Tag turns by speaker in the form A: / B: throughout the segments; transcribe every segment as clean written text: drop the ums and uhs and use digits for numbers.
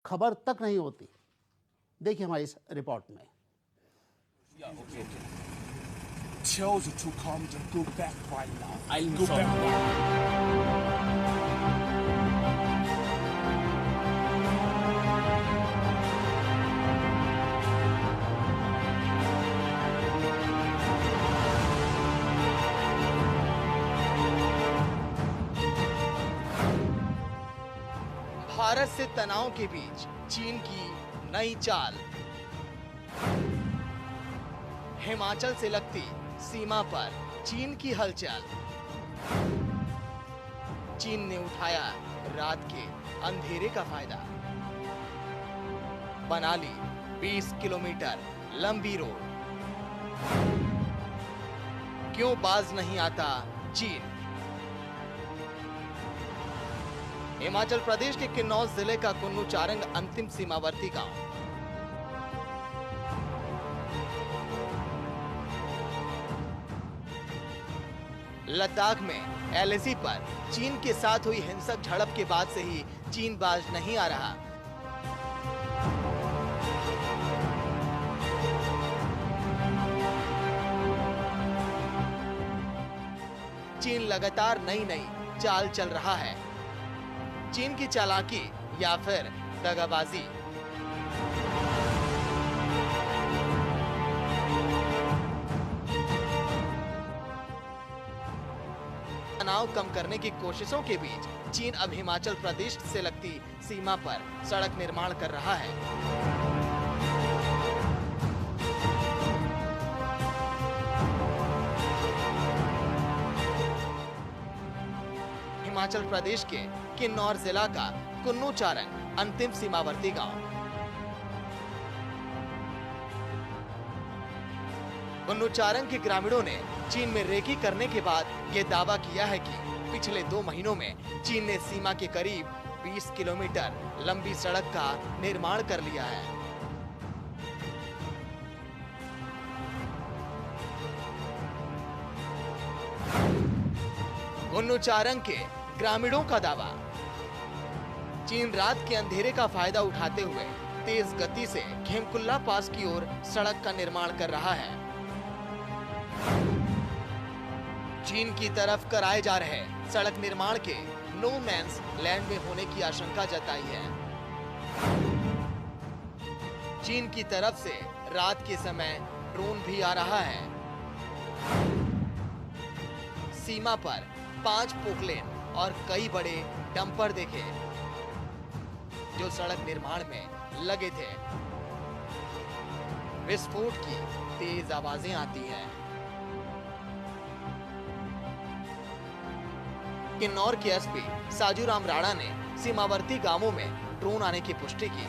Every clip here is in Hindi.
A: खबर तक नहीं होती। देखिए हमारी इस रिपोर्ट में।
B: Tells her to calm down, go back right now.
C: I'm
B: Go
C: sorry.
B: back right.
D: Bharat से तनाव के बीच चीन की नई चाल। हिमाचल से लगती सीमा पर चीन की हलचल। चीन ने उठाया रात के अंधेरे का फायदा, बना ली 20 किलोमीटर लंबी रोड। क्यों बाज नहीं आता चीन? हिमाचल प्रदेश के किन्नौर जिले का कुन्नू चारंग अंतिम सीमावर्ती गांव। लद्दाख में एलएसी पर चीन के साथ हुई हिंसक झड़प के बाद से ही चीन बाज नहीं आ रहा। चीन लगातार नई नई चाल चल रहा है। चीन की चालाकी या फिर दगाबाजी? तनाव कम करने की कोशिशों के बीच चीन अब हिमाचल प्रदेश से लगती सीमा पर सड़क निर्माण कर रहा है। हिमाचल प्रदेश के किन्नौर जिला का कुन्नू चारंग अंतिम सीमावर्ती गांव। कुन्नू चारंग के ग्रामीणों ने चीन में रेकी करने के बाद ये दावा किया है कि पिछले 2 महीनों में चीन ने सीमा के करीब 20 किलोमीटर लंबी सड़क का निर्माण कर लिया है। कुन्नू चारंग के ग्रामीणों का दावा, चीन रात के अंधेरे का फायदा उठाते हुए तेज गति से खेमकुल्ला पास की ओर सड़क का निर्माण कर रहा है। चीन की तरफ कराए जा रहे सड़क निर्माण के नो मैंस लैंड में होने की आशंका जताई है। चीन की तरफ से रात के समय ड्रोन भी आ रहा है। सीमा पर 5 पोकलेन और कई बड़े डंपर देखे जो सड़क निर्माण में लगे थे। विस्फोट की तेज आवाजें आती हैं। किन्नौर के एसपी साजूराम राणा ने सीमावर्ती गांवों में ड्रोन आने की पुष्टि की।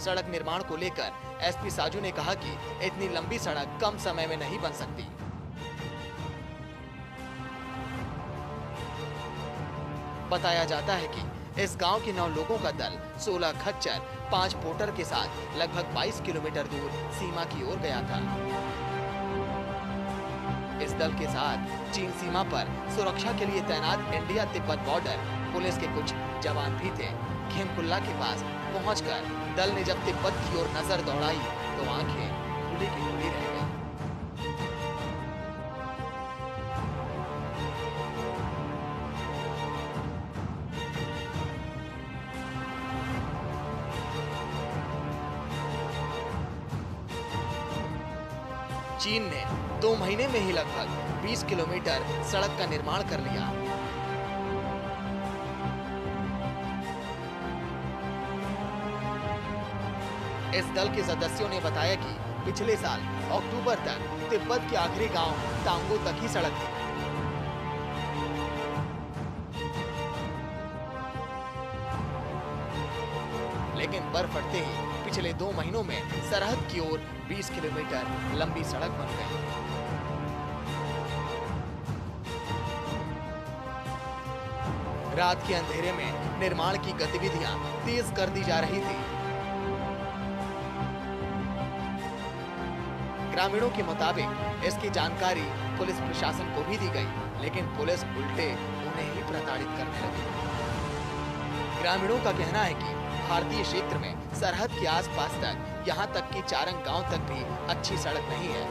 D: सड़क निर्माण को लेकर एसपी साजू ने कहा कि इतनी लंबी सड़क कम समय में नहीं बन सकती। बताया जाता है कि इस गांव के 9 लोगों का दल 16 खच्चर 5 पोटर के साथ लगभग 22 किलोमीटर दूर सीमा की ओर गया था। इस दल के साथ चीन सीमा पर सुरक्षा के लिए तैनात इंडिया तिब्बत बॉर्डर पुलिस के कुछ जवान भी थे। खेमकुल्ला के पास पहुंचकर दल ने जब तिब्बत की ओर नजर दौड़ाई तो आंखें खुली की खुली रह गई। चीन ने 2 महीने में ही लगभग 20 किलोमीटर सड़क का निर्माण कर लिया। इस दल के सदस्यों ने बताया कि पिछले साल अक्टूबर तक तिब्बत के आखिरी गांव तांगो तक ही सड़क थी। लेकिन बर्फ फटते ही पिछले 2 महीनों में सरहद की ओर 20 किलोमीटर लंबी सड़क बन गई। रात के अंधेरे में निर्माण की गतिविधियां तेज कर दी जा रही थी। ग्रामीणों के मुताबिक इसकी जानकारी पुलिस प्रशासन को भी दी गई, लेकिन पुलिस उल्टे उन्हें ही प्रताड़ित करने लगी। ग्रामीणों का कहना है कि भारतीय क्षेत्र में सरहद के आसपास तक, यहाँ तक कि चारंग गांव तक भी अच्छी सड़क नहीं है।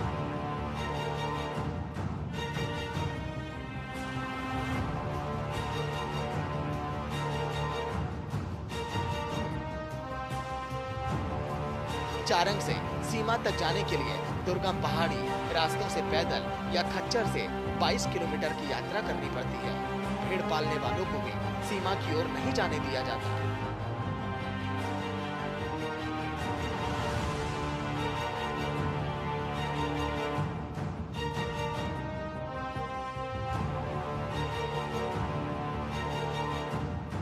D: चारंग से सीमा तक जाने के लिए दुर्गम पहाड़ी रास्तों से पैदल या खच्चर से 22 किलोमीटर की यात्रा करनी पड़ती है। भेड़ पालने वालों को भी सीमा की ओर नहीं जाने दिया जाता।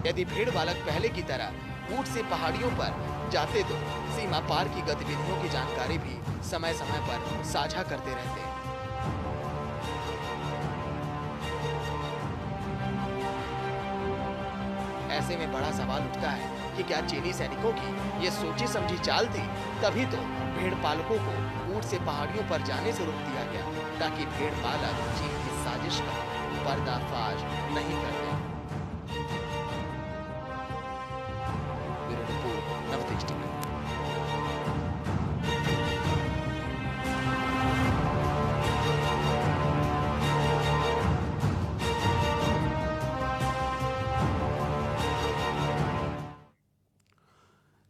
D: यदि भेड़ बालक पहले की तरह ऊंट से पहाड़ियों पर जाते तो सीमा पार की गतिविधियों की जानकारी भी समय समय पर साझा करते रहते। ऐसे में बड़ा सवाल उठता है कि क्या चीनी सैनिकों की ये सोची समझी चाल थी? तभी तो भेड़ पालकों को ऊंट से पहाड़ियों पर जाने से रोक दिया गया, ताकि भेड़ पालक चीन की साजिश का पर्दाफाश नहीं कर दे।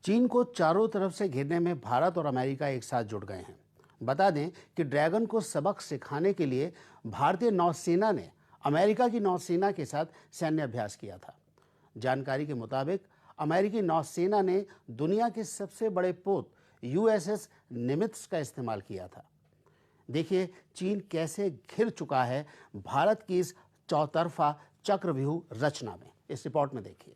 A: चीन को चारों तरफ से घेरने में भारत और अमेरिका एक साथ जुट गए हैं। बता दें कि ड्रैगन को सबक सिखाने के लिए भारतीय नौसेना ने अमेरिका की नौसेना के साथ सैन्य अभ्यास किया था। जानकारी के मुताबिक अमेरिकी नौसेना ने दुनिया के सबसे बड़े पोत USS निमित्ज का इस्तेमाल किया था। देखिए चीन कैसे घिर चुका है भारत की इस चौतरफा चक्रव्यूह रचना में। इस रिपोर्ट में देखिए।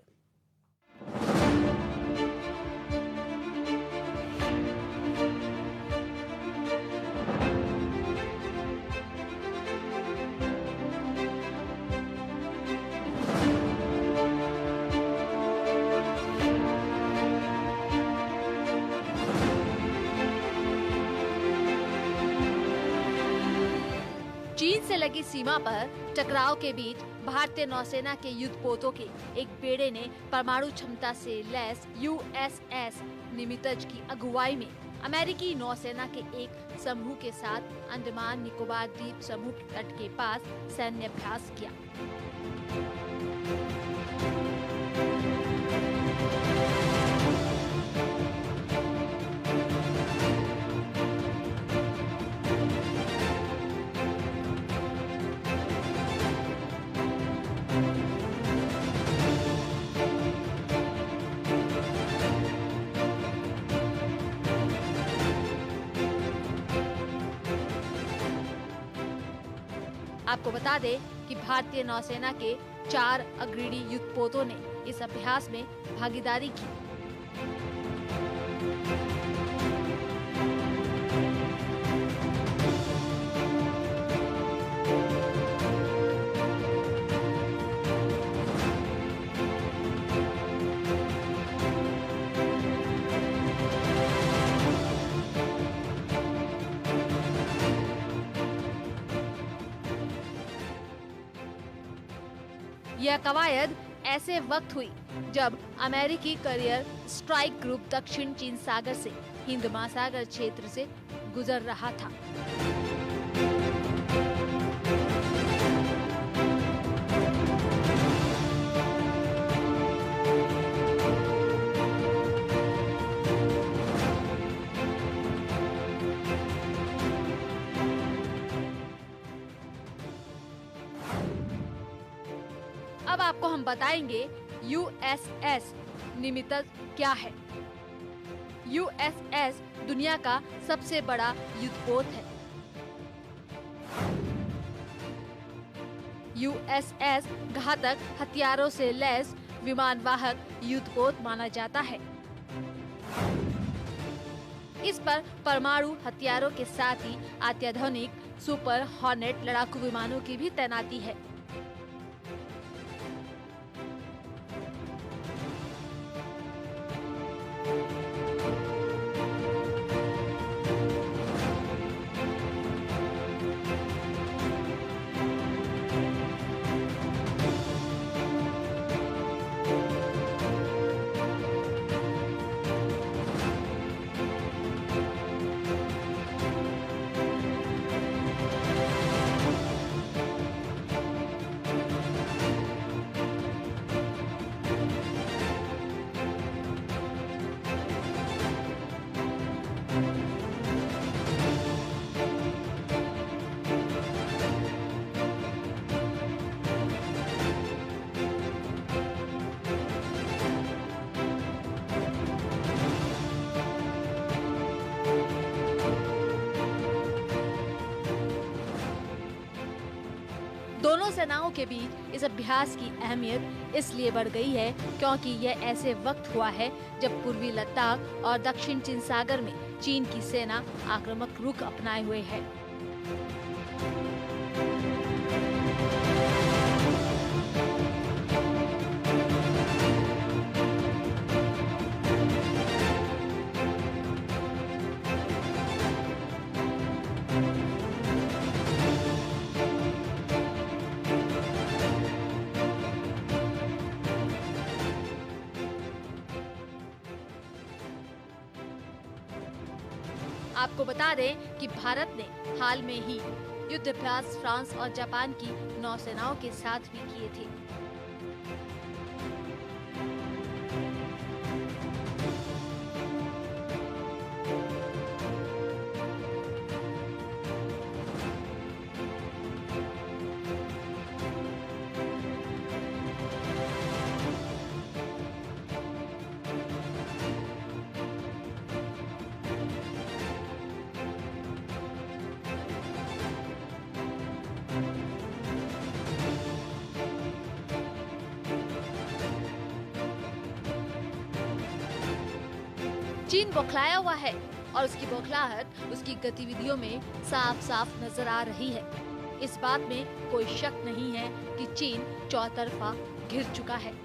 C: चीन से लगी सीमा पर टकराव के बीच भारतीय नौसेना के युद्धपोतों के एक बेड़े ने परमाणु क्षमता से लैस USS निमित्ज की अगुवाई में अमेरिकी नौसेना के एक समूह के साथ अंडमान निकोबार द्वीप समूह के तट के पास सैन्य अभ्यास किया। आपको बता दें कि भारतीय नौसेना के 4 अग्रणी युद्धपोतों ने इस अभ्यास में भागीदारी की। यह कवायद ऐसे वक्त हुई जब अमेरिकी करियर स्ट्राइक ग्रुप दक्षिण चीन सागर से हिंद महासागर क्षेत्र से गुजर रहा था। अब आपको हम बताएंगे USS निमित्ज क्या है। USS दुनिया का सबसे बड़ा युद्धपोत है। USS घातक हथियारों से लैस विमानवाहक युद्धपोत माना जाता है। इस पर परमाणु हथियारों के साथ ही अत्याधुनिक सुपर हॉर्नेट लड़ाकू विमानों की भी तैनाती है। सेनाओं के बीच इस अभ्यास की अहमियत इसलिए बढ़ गई है क्योंकि यह ऐसे वक्त हुआ है जब पूर्वी लद्दाख और दक्षिण चीन सागर में चीन की सेना आक्रामक रुख अपनाए हुए है। आपको बता दें कि भारत ने हाल में ही युद्ध अभ्यास फ्रांस और जापान की नौसेनाओं के साथ भी किए थे। चीन बौखलाया हुआ है और उसकी बौखलाहट उसकी गतिविधियों में साफ साफ नजर आ रही है। इस बात में कोई शक नहीं है कि चीन चौतरफा घिर चुका है।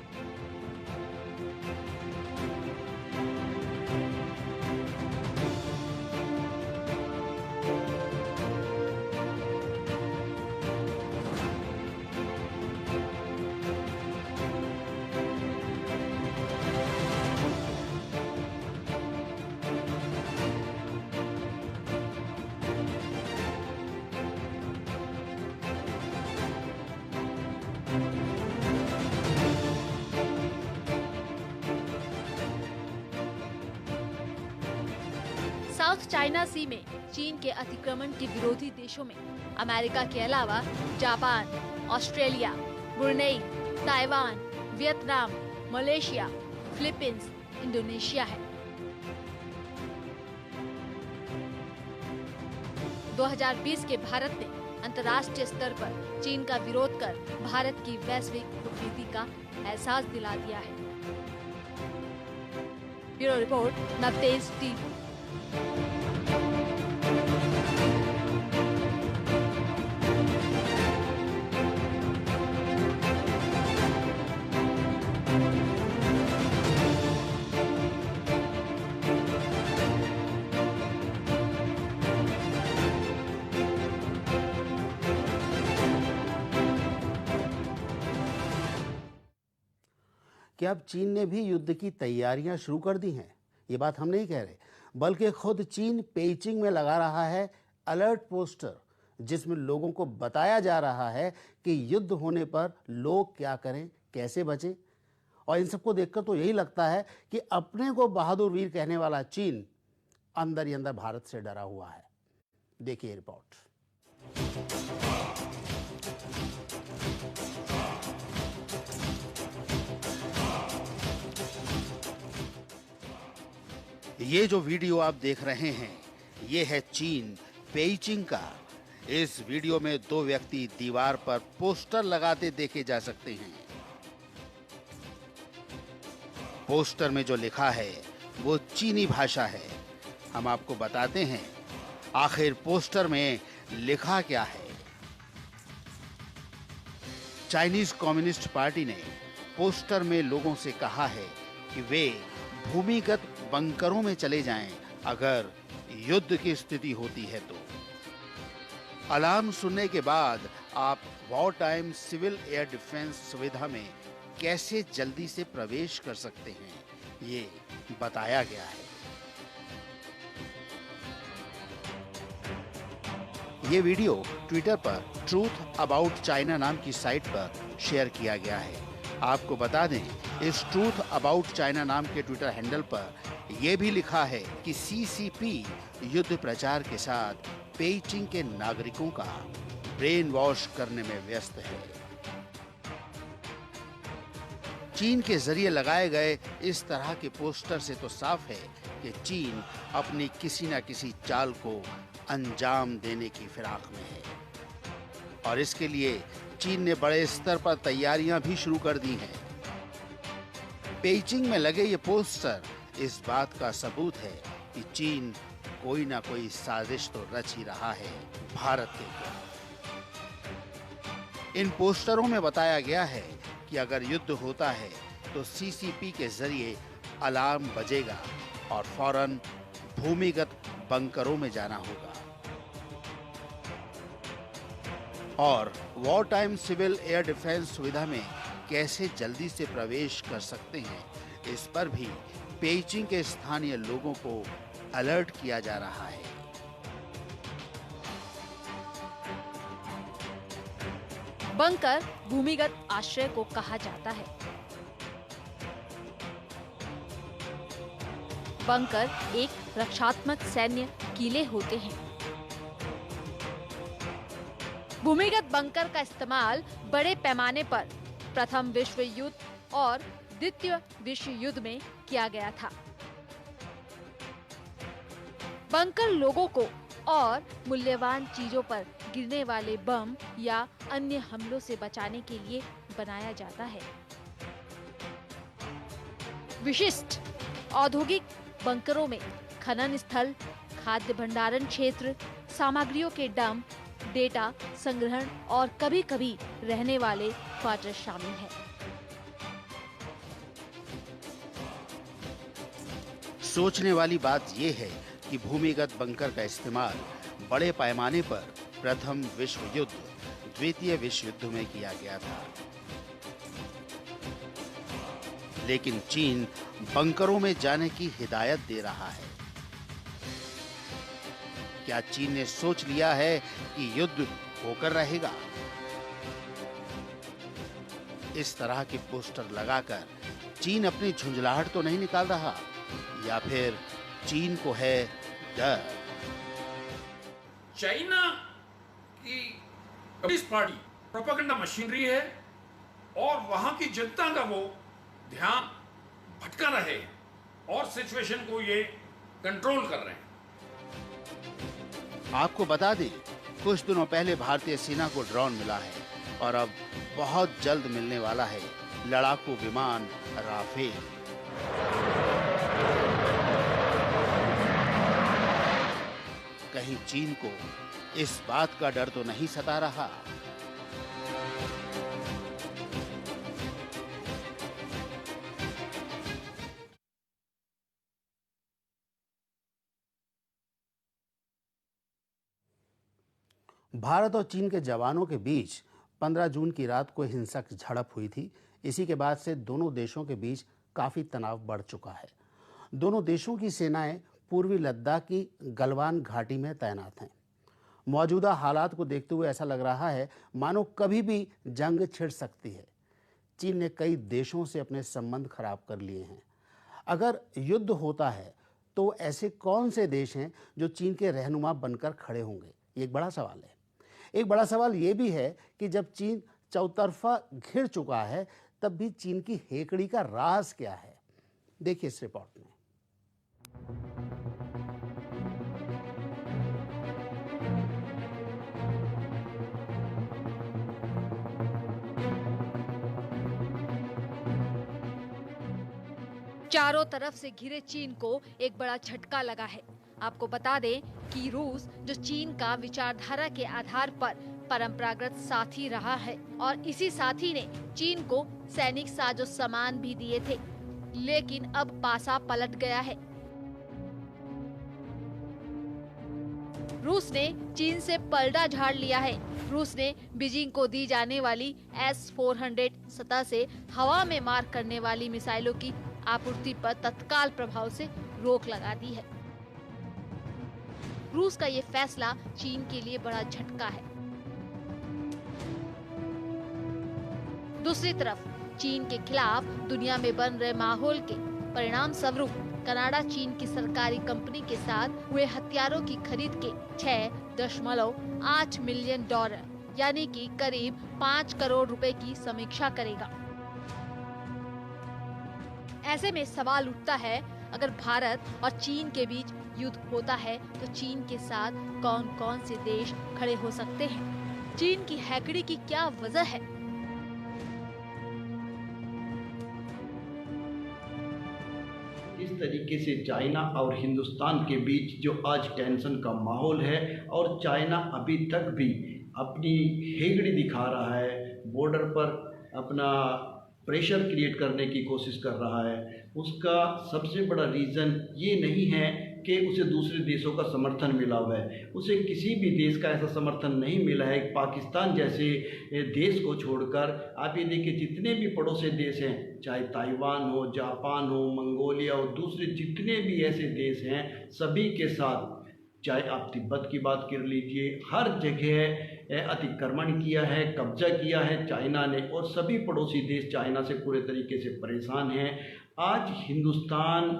C: साउथ चाइना सी में चीन के अतिक्रमण के विरोधी देशों में अमेरिका के अलावा Japan, Australia, Brunei, Taiwan, Vietnam, Malaysia, Philippines, Indonesia है। 2020 के भारत ने अंतर्राष्ट्रीय स्तर पर चीन का विरोध कर भारत की वैश्विक कूटनीति का एहसास दिला दिया है। Bureau report, Navtej TV.
A: कि अब चीन ने भी युद्ध की तैयारियां शुरू कर दी हैं। ये बात हम नहीं कह रहे, बल्कि खुद चीन पेइचिंग में लगा रहा है अलर्ट पोस्टर, जिसमें लोगों को बताया जा रहा है कि युद्ध होने पर लोग क्या करें, कैसे बचें। और इन सबको देखकर तो यही लगता है कि अपने को बहादुर वीर कहने वाला चीन अंदर ही अंदर भारत से डरा हुआ है। देखिए रिपोर्ट। ये जो वीडियो आप देख रहे हैं, ये है चीन पेइचिंग का। इस वीडियो में दो व्यक्ति दीवार पर पोस्टर लगाते देखे जा सकते हैं। पोस्टर में जो लिखा है वो चीनी भाषा है। हम आपको बताते हैं आखिर पोस्टर में लिखा क्या है। चाइनीज कम्युनिस्ट पार्टी ने पोस्टर में लोगों से कहा है कि वे भूमिगत बंकरों में चले जाएं अगर युद्ध की स्थिति होती है तो। अलार्म सुनने के बाद आप war time civil air defence सुविधा में कैसे जल्दी से प्रवेश कर सकते हैं, ये बताया गया है। ये वीडियो ट्विटर पर ट्रूथ अबाउट चाइना नाम की साइट पर शेयर किया गया है। आपको बता दें, इस ट्रूथ अबाउट चाइना नाम के ट्विटर हैंडल पर यह भी लिखा है कि सीसीपी युद्ध प्रचार के साथ पेइचिंग के नागरिकों का ब्रेन वॉश करने में व्यस्त है। चीन के जरिए लगाए गए इस तरह के पोस्टर से तो साफ है कि चीन अपनी किसी न किसी चाल को अंजाम देने की फिराक में है और इसके लिए चीन ने बड़े स्तर पर तैयारियां भी शुरू कर दी हैं। पेइचिंग में लगे ये पोस्टर इस बात का सबूत है कि चीन कोई ना कोई साजिश तो रच ही रहा है भारत के खिलाफ। इन पोस्टरों में बताया गया है कि अगर युद्ध होता है तो सीसीपी के जरिए अलार्म बजेगा और फौरन भूमिगत बंकरों में जाना होगा और war time civil air defence सुविधा में कैसे जल्दी से प्रवेश कर सकते हैं, इस पर भी पेइचिंग के स्थानीय लोगों को अलर्ट किया जा रहा है।
C: बंकर भूमिगत आश्रय को कहा जाता है। बंकर एक रक्षात्मक सैन्य किले होते हैं। भूमिगत बंकर का इस्तेमाल बड़े पैमाने पर प्रथम विश्व युद्ध और द्वितीय विश्व युद्ध में किया गया था। बंकर लोगों को और मूल्यवान चीजों पर गिरने वाले बम या अन्य हमलों से बचाने के लिए बनाया जाता है। विशिष्ट औद्योगिक बंकरों में खनन स्थल, खाद्य भंडारण क्षेत्र, सामग्रियों के डंप, डेटा संग्रहण और कभी-कभी रहने वाले क्वार्टर शामिल हैं।
A: सोचने वाली बात यह है कि भूमिगत बंकर का इस्तेमाल बड़े पैमाने पर प्रथम विश्व युद्ध, द्वितीय विश्व युद्ध में किया गया था, लेकिन चीन बंकरों में जाने की हिदायत दे रहा है। क्या चीन ने सोच लिया है कि युद्ध होकर रहेगा? इस तरह के पोस्टर लगाकर चीन अपनी झुंझलाहट तो नहीं निकाल रहा, या फिर चीन को है डर?
E: चाइना की कम्युनिस्ट पार्टी प्रोपेगेंडा मशीनरी है और वहां की जनता का वो ध्यान भटका रहे हैं और सिचुएशन को ये कंट्रोल कर रहे हैं।
A: आपको बता दें, कुछ दिनों पहले भारतीय सेना को ड्रोन मिला है और अब बहुत जल्द मिलने वाला है लड़ाकू विमान राफेल। कहीं चीन को इस बात का डर तो नहीं सता रहा? भारत और चीन के जवानों के बीच 15 जून की रात को हिंसक झड़प हुई थी। इसी के बाद से दोनों देशों के बीच काफी तनाव बढ़ चुका है। दोनों देशों की सेनाएं पूर्वी लद्दाख की गलवान घाटी में तैनात हैं। मौजूदा हालात को देखते हुए ऐसा लग रहा है मानो कभी भी जंग छिड़ सकती है। चीन ने कई देशों से अपने संबंध खराब कर लिए हैं। अगर युद्ध होता है तो ऐसे कौन से देश हैं जो चीन के रहनुमा बनकर खड़े होंगे? ये एक बड़ा सवाल है। एक बड़ा सवाल ये भी है कि जब चीन चौतरफा घिर चुका है तब भी चीन की हेकड़ी का राज क्या है? देखिए इस रिपोर्ट में।
C: चारों तरफ से घिरे चीन को एक बड़ा झटका लगा है। आपको बता दें कि रूस, जो चीन का विचारधारा के आधार पर परंपरागत साथी रहा है और इसी साथी ने चीन को सैनिक साजो सामान भी दिए थे, लेकिन अब पासा पलट गया है। रूस ने चीन से पलड़ा झाड़ लिया है। रूस ने बीजिंग को दी जाने वाली S-400 सतह से हवा में मार करने वाली मिसाइलों की आपूर्ति पर तत्काल प्रभाव से रोक लगा दी है। रूस का ये फैसला चीन के लिए बड़ा झटका है। दूसरी तरफ चीन के खिलाफ दुनिया में बन रहे माहौल के परिणाम स्वरूप कनाडा चीन की सरकारी कंपनी के साथ हुए हथियारों की खरीद के $6.8 मिलियन यानी कि करीब 5 करोड़ रुपए की समीक्षा करेगा। ऐसे में सवाल उठता है, अगर भारत और चीन के बीच युद्ध होता है तो चीन के साथ कौन कौन से देश खड़े हो सकते हैं? चीन की हैकड़ी की क्या वजह है?
F: इस तरीके से चाइना और हिंदुस्तान के बीच जो आज टेंशन का माहौल है, और चाइना अभी तक भी अपनी हेगड़ी दिखा रहा है, बॉर्डर पर अपना प्रेशर क्रिएट करने की कोशिश कर रहा है, उसका सबसे बड़ा रीज़न ये नहीं है कि उसे दूसरे देशों का समर्थन मिला हुआ है। उसे किसी भी देश का ऐसा समर्थन नहीं मिला है। पाकिस्तान जैसे देश को छोड़कर आप ये देखिए, जितने भी पड़ोसी देश हैं, चाहे ताइवान हो, जापान हो, मंगोलिया हो, दूसरे जितने भी ऐसे देश हैं, सभी के साथ, चाहे आप तिब्बत की बात कर लीजिए, हर जगह अतिक्रमण किया है, कब्जा किया है चाइना ने, और सभी पड़ोसी देश चाइना से पूरे तरीके से परेशान हैं। आज हिंदुस्तान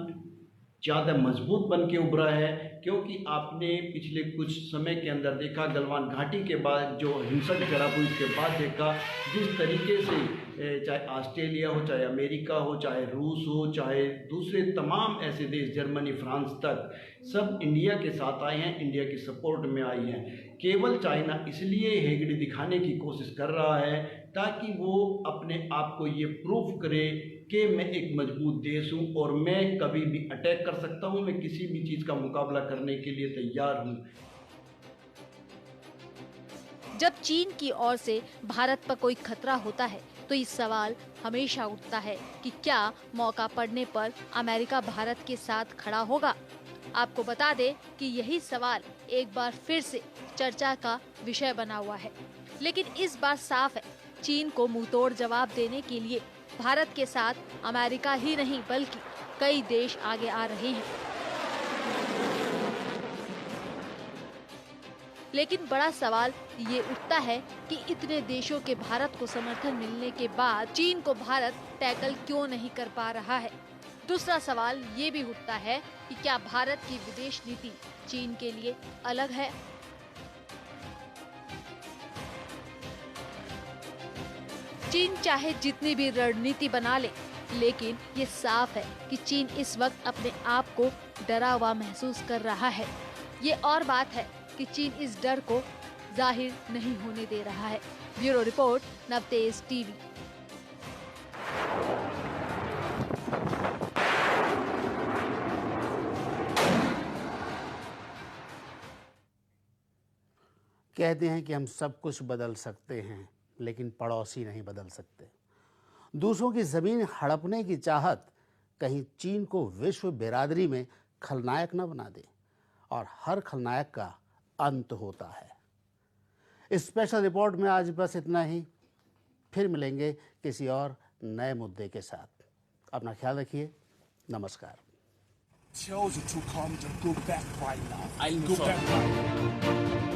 F: ज़्यादा मजबूत बन के उभरा है, क्योंकि आपने पिछले कुछ समय के अंदर देखा, गलवान घाटी के बाद जो हिंसक झड़प हुई, उसके बाद देखा जिस तरीके से चाहे ऑस्ट्रेलिया हो, चाहे अमेरिका हो, चाहे रूस हो, चाहे दूसरे तमाम ऐसे देश, जर्मनी, फ्रांस तक, सब इंडिया के साथ आए हैं, इंडिया की सपोर्ट में आई हैं। केवल चाइना इसलिए हेगड़ी दिखाने की कोशिश कर रहा है ताकि वो अपने आप को ये प्रूफ करे कि मैं एक मजबूत देश हूँ और मैं कभी भी अटैक कर सकता हूँ, मैं किसी भी चीज़ का मुकाबला करने के लिए तैयार हूँ।
C: जब चीन की ओर से भारत पर कोई खतरा होता है तो ये सवाल हमेशा उठता है कि क्या मौका पड़ने पर अमेरिका भारत के साथ खड़ा होगा। आपको बता दें कि यही सवाल एक बार फिर से चर्चा का विषय बना हुआ है, लेकिन इस बार साफ है, चीन को मुंहतोड़ जवाब देने के लिए भारत के साथ अमेरिका ही नहीं बल्कि कई देश आगे आ रहे हैं। लेकिन बड़ा सवाल ये उठता है कि इतने देशों के भारत को समर्थन मिलने के बाद चीन को भारत टैकल क्यों नहीं कर पा रहा है। दूसरा सवाल ये भी उठता है कि क्या भारत की विदेश नीति चीन के लिए अलग है। चीन चाहे जितनी भी रणनीति बना ले, लेकिन ये साफ है कि चीन इस वक्त अपने आप को डरा हुआ महसूस कर रहा है। ये और बात है कि चीन इस डर को जाहिर नहीं होने दे रहा है। Bureau report, Navtej TV.
A: कहते हैं कि हम सब कुछ बदल सकते हैं, लेकिन पड़ोसी नहीं बदल सकते। दूसरों की ज़मीन हड़पने की चाहत कहीं चीन को विश्व बिरादरी में खलनायक न बना दे, और हर खलनायक का अंत होता है। इस स्पेशल रिपोर्ट में आज बस इतना ही। फिर मिलेंगे किसी और नए मुद्दे के साथ। अपना ख्याल रखिए। नमस्कार।
B: Tells you to come to go back right now. Go back right.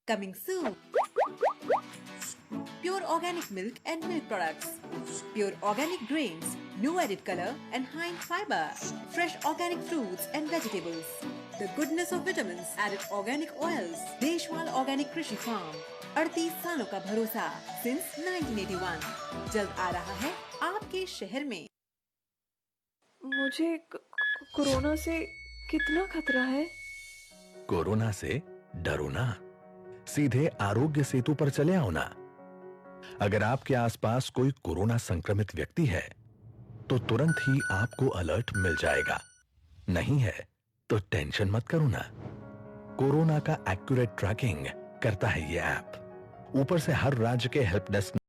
G: Coming soon. Pure organic milk and milk products. Pure organic grains, no added color and high in fiber. Fresh organic fruits and vegetables. The goodness of vitamins, added organic oils. Deshwal Organic Krishi Farm. 38 सालों का भरोसा since 1981. जल्द आ रहा है आपके शहर में।
H: मुझे कोरोना से कितना खतरा है?
I: कोरोना से डरो ना, सीधे आरोग्य सेतु पर चले आओ ना। अगर आपके आसपास कोई कोरोना संक्रमित व्यक्ति है तो तुरंत ही आपको अलर्ट मिल जाएगा। नहीं है तो टेंशन मत करो ना, कोरोना का एक्यूरेट ट्रैकिंग करता है ये ऐप। ऊपर से हर राज्य के हेल्प डेस्क